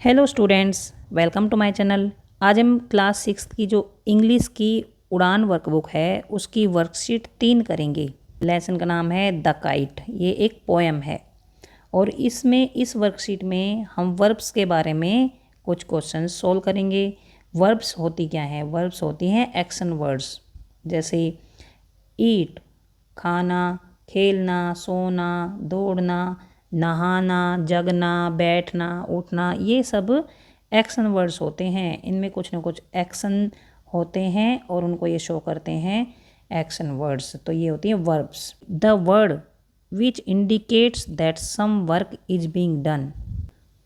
Hello students, welcome to my channel. आज हम class 6 की जो इंग्लिश की उड़ान वर्कबुक है उसकी वर्कशीट 3 करेंगे। लेसन का नाम है द काइट। ये एक पोएम है और इसमें इस वर्कशीट में हम वर्ब्स के बारे में कुछ क्वेश्चन सोल्व करेंगे। वर्ब्स होती क्या हैं? वर्ब्स होती हैं एक्शन वर्ड्स, जैसे ईट खाना, खेलना, सोना, दौड़ना, नहाना, जगना, बैठना, उठना, ये सब एक्शन वर्ड्स होते हैं। इनमें कुछ ना कुछ एक्शन होते हैं और उनको ये शो करते हैं एक्शन वर्ड्स। तो ये होती है verbs. The word which indicates that some work is being done.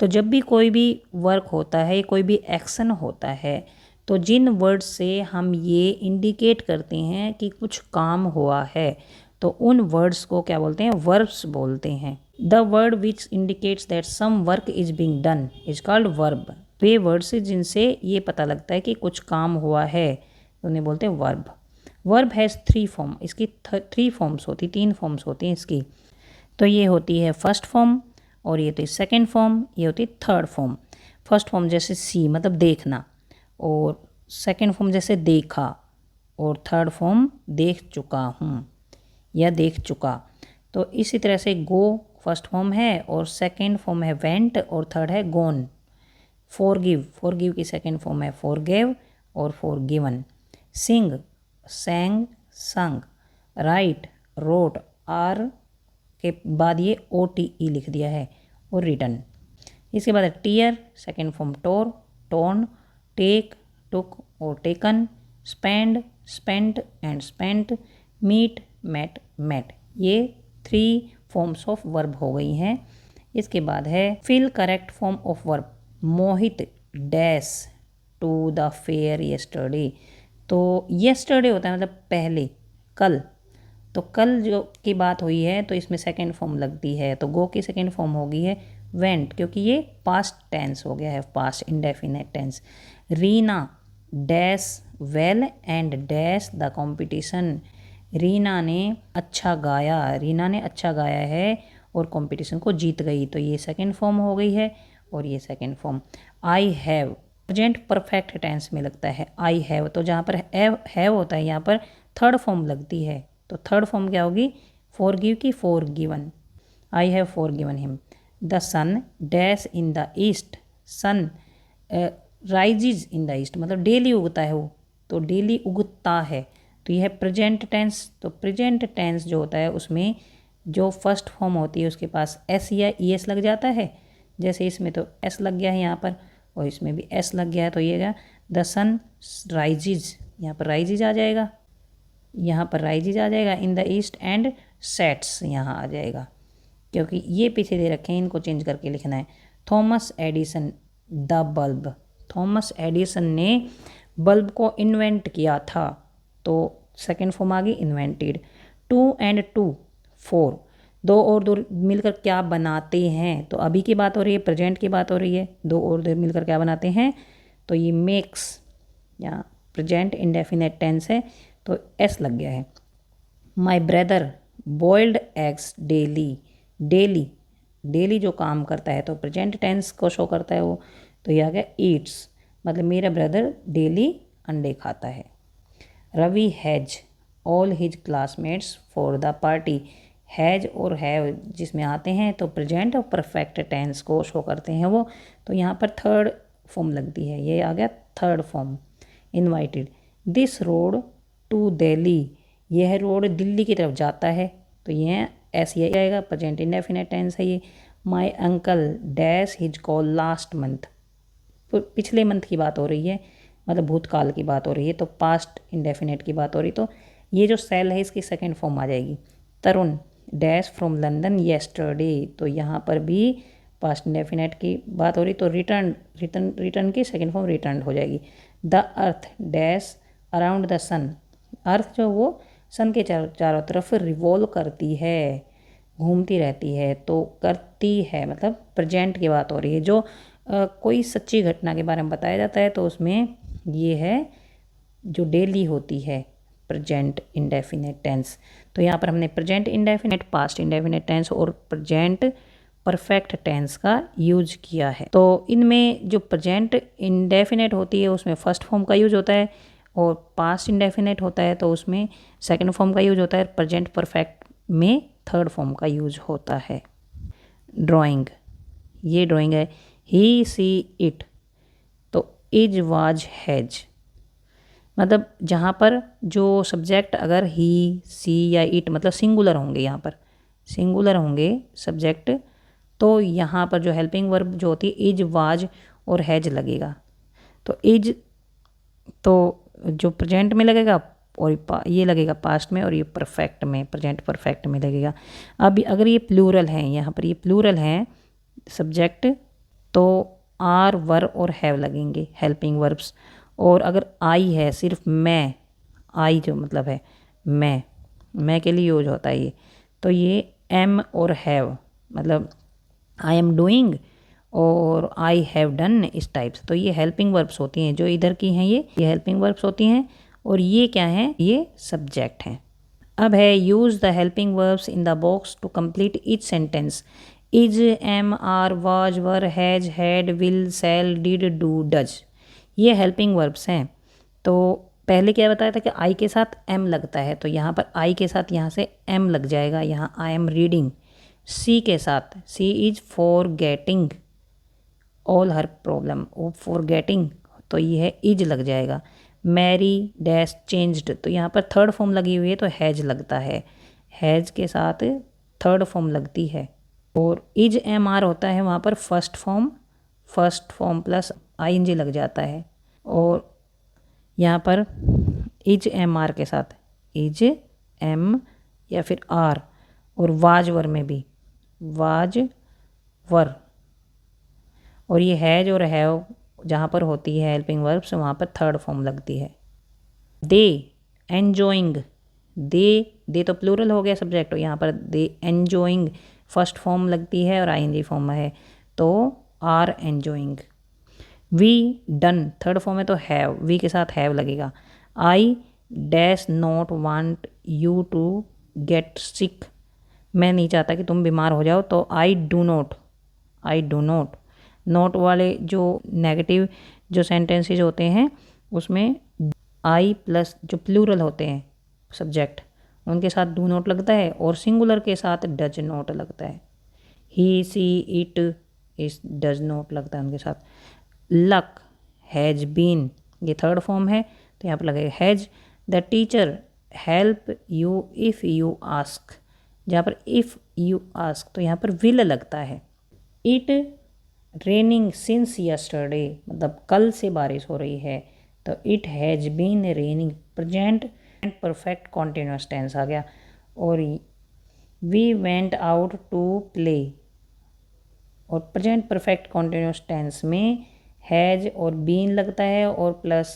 तो जब भी कोई भी वर्क होता है, कोई भी एक्शन होता है, तो जिन वर्ड से हम ये इंडिकेट करते हैं कि कुछ काम हुआ है, तो उन वर्ड्स को क्या बोलते हैं? वर्ब्स बोलते हैं। The word which indicates that some work is being done is called verb. वे वर्ड्स जिनसे ये पता लगता है कि कुछ काम हुआ है, तो उन्हें बोलते हैं वर्ब। Verb has 3 form. इसकी 3 फॉर्म्स होती, 3 फॉर्म्स होती हैं इसकी। तो ये होती है फर्स्ट फॉर्म, और ये होती है सेकेंड फॉर्म, ये होती है थर्ड फॉर्म। फर्स्ट फॉर्म जैसे सी मतलब देखना, और सेकेंड फॉर्म जैसे देखा, और थर्ड फॉर्म देख चुका हूँ या देख चुका। तो इसी तरह से गो फर्स्ट फॉर्म है, और सेकेंड फॉर्म है वेंट, और थर्ड है गोन। फॉरगिव, फॉरगिव की सेकेंड फॉर्म है फॉरगिव और forgiven. Sing, sang, sung. Write, road, are के बाद ये OTE लिख दिया है, और रिटर्न। इसके बाद है tear, second form tore, torn. Take, took और taken. Spend, spent and spent. Meet, met, met. ये 3 फॉर्म्स ऑफ वर्ब हो गई हैं। इसके बाद है fill correct form of verb. Mohit dash to the fair yesterday. तो येस्टरडे होता है मतलब पहले, कल। तो कल जो की बात हुई है, तो इसमें सेकेंड फॉर्म लगती है। तो गो की सेकेंड फॉर्म होगी है वेंट, क्योंकि ये पास्ट टेंस हो गया है, past indefinite tense. Reena dash well and dash the competition. Reena ने अच्छा गाया, रीना ने अच्छा गाया है और कंपटीशन को जीत गई। तो ये सेकेंड फॉर्म हो गई है, और ये second form. I have present perfect tense में लगता है आई हैव। तो जहाँ पर हैव होता है, यहाँ पर थर्ड फॉर्म लगती है। तो थर्ड फॉर्म क्या होगी? फॉरगिव की forgiven. I have forgiven him. The sun dash in the east. Sun rises in the east, मतलब डेली उगता है वो, तो डेली उगता है। तो यह है प्रेजेंट टेंस। तो प्रेजेंट टेंस जो होता है उसमें जो फर्स्ट फॉर्म होती है उसके पास एस या ES लग जाता है। जैसे इसमें तो एस लग गया है यहाँ पर, और इसमें भी एस लग गया है। तो ये द सन राइजिज, यहाँ पर राइजिज आ जाएगा, यहाँ पर राइजिज आ जाएगा इन द ईस्ट, एंड सेट्स यहाँ आ जाएगा, क्योंकि ये पीछे दे रखे हैं, इनको चेंज करके लिखना है। Thomas Edison the bulb. Thomas Edison ने बल्ब को इन्वेंट किया था, तो सेकेंड फॉर्म आ गई इन्वेंटेड। 2 एंड 2 4, 2 और 2 मिलकर क्या बनाते हैं? तो अभी की बात हो रही है, प्रेजेंट की बात हो रही है। 2 और 2 मिलकर क्या बनाते हैं? तो ये मेक्स, यहाँ प्रेजेंट इंडेफिनिट टेंस है, तो एस लग गया है। My brother boiled eggs daily. Daily, daily जो काम करता है, तो प्रेजेंट टेंस को शो करता है वो। तो ये आ गया ईट्स, मतलब मेरा ब्रदर डेली अंडे खाता है। Ravi has all his classmates for the party. Has और हैव जिसमें आते हैं, तो प्रेजेंट और परफेक्ट टेंस को शो करते हैं वो। तो यहाँ पर थर्ड फॉर्म लगती है, ये आ गया third form. Invited this road to Delhi. यह रोड दिल्ली की तरफ जाता है, तो यह ऐसे ही आएगा, प्रेजेंट इंडेफिनिट टेंस है ये। My uncle dash his call last month. पिछले मंथ की बात हो रही है, मतलब भूतकाल की बात हो रही है, तो पास्ट इंडेफिनिट की बात हो रही। तो ये जो सेल है इसकी सेकेंड फॉर्म आ जाएगी। तरुण डैश फ्रॉम लंदन येस्टरडे। तो यहाँ पर भी पास्ट इंडेफिनिट की बात हो रही, तो रिटर्न की सेकेंड फॉर्म रिटर्न हो जाएगी। The earth dash around the sun. Earth जो वो सन के चारों तरफ रिवॉल्व करती है, घूमती रहती है। तो करती है मतलब प्रेजेंट की बात हो रही है। जो कोई सच्ची घटना के बारे में बताया जाता है, तो उसमें ये है जो डेली होती है प्रेजेंट इंडेफिनिट टेंस। तो यहाँ पर हमने present indefinite, past indefinite tense और प्रेजेंट परफेक्ट टेंस का यूज किया है। तो इनमें जो प्रेजेंट इंडेफिनेट होती है उसमें फर्स्ट फॉर्म का यूज होता है, और पास्ट इंडेफिनेट होता है तो उसमें सेकंड फॉर्म का यूज होता है। प्रेजेंट परफेक्ट में थर्ड फॉर्म का यूज होता है। ड्राइंग, ये ड्राइंग है ही सी इट, तो इज वाज हैज, मतलब जहाँ पर जो सब्जेक्ट अगर ही सी या इट मतलब सिंगुलर होंगे, यहाँ पर सिंगुलर होंगे सब्जेक्ट, तो यहाँ पर जो हेल्पिंग वर्ब जो होती है इज वाज और हैज लगेगा। तो इज तो जो प्रेजेंट में लगेगा और ये लगेगा पास्ट में, और ये परफेक्ट में, प्रेजेंट परफेक्ट में लगेगा। अब अगर ये प्लूरल हैं, यहाँ पर ये प्लूरल हैं सब्जेक्ट, तो आर वर और हैव लगेंगे हेल्पिंग वर्ब्स। और अगर आई है सिर्फ मैं, आई जो मतलब है मैं के लिए यूज होता है ये, तो ये एम और हैव, मतलब आई एम डूइंग और आई हैव डन, इस टाइप से। तो ये हेल्पिंग वर्ब्स होती हैं जो इधर की हैं, ये हेल्पिंग वर्ब्स होती हैं। और ये क्या हैं, ये सब्जेक्ट हैं। अब है use the helping verbs in the box to complete each sentence. Is, am, are, was, were, has, had, will, shall, did, do, does, ये हेल्पिंग वर्ब्स हैं। तो पहले क्या बताया था कि आई के साथ एम लगता है, तो यहाँ पर आई के साथ यहाँ से एम लग जाएगा, यहाँ आई एम रीडिंग। सी के साथ she is forgetting all her problem, वो फॉर गेटिंग, तो ये है इज लग जाएगा। मैरी डैश चेंज्ड, तो यहाँ पर थर्ड फॉर्म लगी हुई है तो हैज लगता है, हैज के साथ थर्ड फॉर्म लगती है। और इज एम आर होता है वहाँ पर फर्स्ट फॉर्म प्लस आईएनजी लग जाता है। और यहाँ पर इज एम आर के साथ इज एम या फिर आर, और वाज वर में भी वाज वर, और ये हैज और हैव जहाँ पर होती है हेल्पिंग वर्ब्स वहाँ पर थर्ड फॉर्म लगती है। दे एन्जॉइंग, दे तो प्लूरल हो गया सब्जेक्ट, और यहाँ पर दे एन्जॉइंग फर्स्ट फॉर्म लगती है और आईएनजी फॉर्म है, तो are enjoying. We done third form है तो हैव, वी के साथ हैव लगेगा। I dash not want you to get sick, मैं नहीं चाहता कि तुम बीमार हो जाओ, तो आई डू नॉट। नोट वाले जो नेगेटिव जो सेंटेंसेज होते हैं उसमें आई प्लस जो प्लूरल होते हैं सब्जेक्ट उनके साथ डू नॉट लगता है, और सिंगुलर के साथ डज नॉट लगता है। ही सी इट इस डज नॉट लगता है उनके साथ। लक हैज बीन, ये थर्ड फॉर्म है तो यहाँ पर लगेगा has. The teacher help you if you ask, जहाँ पर इफ़ यू आस्क तो यहाँ पर विल लगता है। इट रेनिंग सिंस यस्टरडे, मतलब कल से बारिश हो रही है, तो it has been raining, present and perfect continuous tense आ गया। और we went out to play, और प्रेजेंट परफेक्ट कॉन्टिन्यूस टेंस में हैज़ और बीन लगता है और प्लस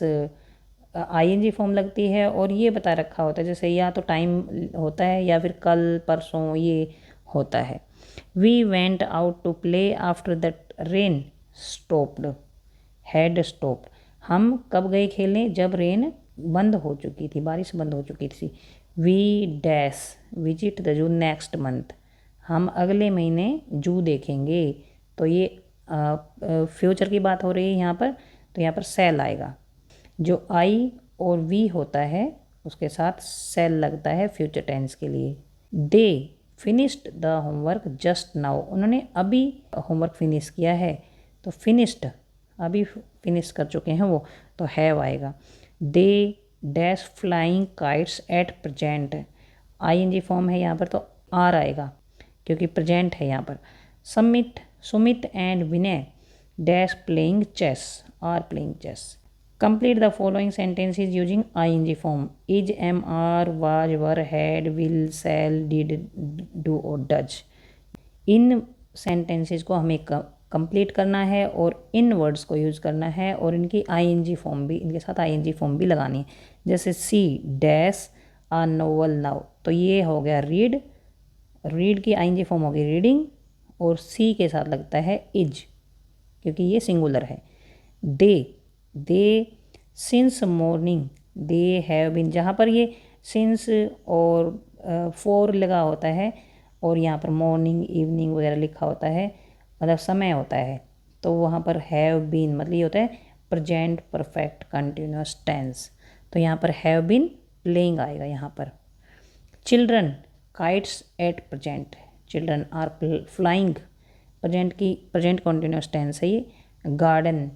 आईएनजी फॉर्म लगती है, और ये बता रखा होता है जैसे या तो टाइम होता है या फिर कल परसों ये होता है। We went out to play after that rain stopped, had stopped, हम कब गए खेलने जब रेन बंद हो चुकी थी, बारिश बंद हो चुकी थी। We dash visit the zoo next month, हम अगले महीने जू देखेंगे, तो ये फ्यूचर की बात हो रही है यहाँ पर, तो यहाँ पर सेल आएगा। जो आई और वी होता है उसके साथ सेल लगता है फ्यूचर टेंस के लिए। They finished the homework just now, उन्होंने अभी होमवर्क फिनिश किया है, तो फिनिश्ड अभी फिनिश कर चुके हैं वो, तो हैव आएगा। They dash flying kites at present, ING form है यहाँ पर तो आर आएगा क्योंकि प्रेजेंट है यहाँ पर। Sumit and Vinay dash playing chess, are playing chess. Complete the following sentences using ing form. Is, am, are, was, were, had, will, shall, did, do और does। इन sentences को हमें कंप्लीट करना है और इन वर्ड्स को यूज़ करना है, और इनकी ing फॉर्म भी, इनके साथ ing फॉर्म भी लगानी है। जैसे सी डैश आ नोवेल नाउ, तो ये हो गया रीड की ing फॉर्म होगी रीडिंग, और सी के साथ लगता है इज क्योंकि ये सिंगुलर है। They since morning they have been, जहाँ पर ये सिंस और फॉर लगा होता है और यहाँ पर मॉर्निंग इवनिंग वगैरह लिखा होता है, मतलब समय होता है, तो वहाँ पर हैव बीन मतलब ये होता है प्रेजेंट परफेक्ट कंटिन्यूस टेंस। तो यहाँ पर हैव बीन प्लेइंग आएगा यहाँ पर। Children kites at present, children are flying, present continuous tense है ये। गार्डन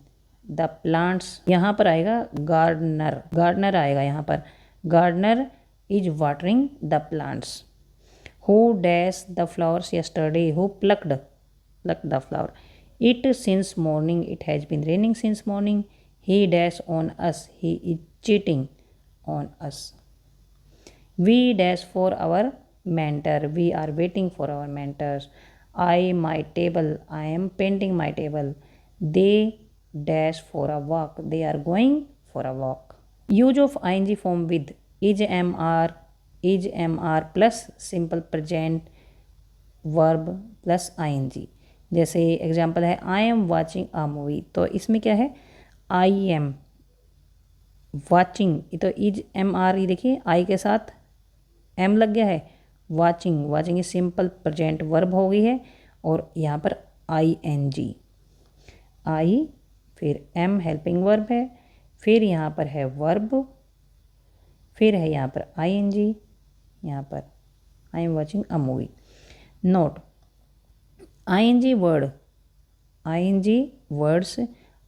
द प्लांट्स, यहाँ पर आएगा गार्डनर, गार्डनर आएगा यहाँ पर। Gardener is watering the plants. Who dash the flowers yesterday, who plucked the flower. It since morning, it has been raining since morning. He dash on us, he is cheating on us. We dash for our mentor, we are waiting for our mentors. My table, I am painting my table. They dash for a walk, they are going for a walk. Use of ing form with is mr plus simple present verb plus ing। जैसे example है I am watching a movie, तो इसमें क्या है I am watching, तो is am are, ये देखिए आई के साथ एम लग गया है। Watching, watching is simple present verb हो गई है, और यहाँ पर आई एन जी, आई फिर एम हेल्पिंग वर्ब है, फिर यहाँ पर है वर्ब, फिर है यहाँ पर आई एन जी, यहाँ पर I am watching a movie. Note I N G word, I N G words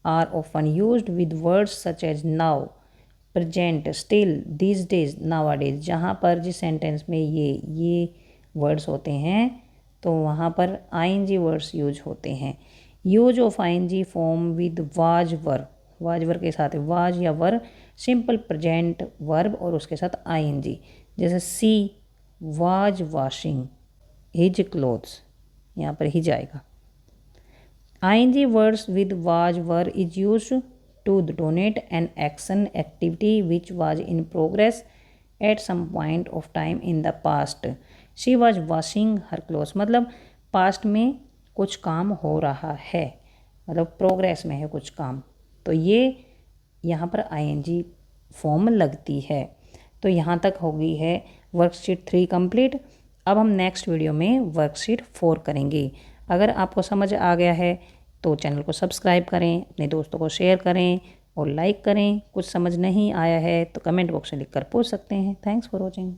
are often used with words such as now, present, still, these days, nowadays. जहाँ पर जिस सेंटेंस में ये वर्ड्स होते हैं तो वहाँ पर आईएनजी वर्ड्स यूज होते हैं। Use of ING form with was were, was were के साथ वाज या वर, सिंपल प्रेजेंट वर्ब और उसके साथ आईएनजी। जैसे she was washing his clothes, यहाँ पर हिज आएगा। ING words with was were is use to denote an action activity which was in progress at some point of time in the past. She was washing her clothes, मतलब past में कुछ काम हो रहा है, मतलब progress में है कुछ काम, तो ये यहाँ पर आईएनजी फॉर्म लगती है। तो यहाँ तक हो गई है वर्कशीट 3 कंप्लीट। अब हम नेक्स्ट वीडियो में वर्कशीट 4 करेंगे। अगर आपको समझ आ गया है तो चैनल को सब्सक्राइब करें, अपने दोस्तों को शेयर करें और लाइक करें। कुछ समझ नहीं आया है तो कमेंट बॉक्स में लिखकर पूछ सकते हैं। Thanks for watching.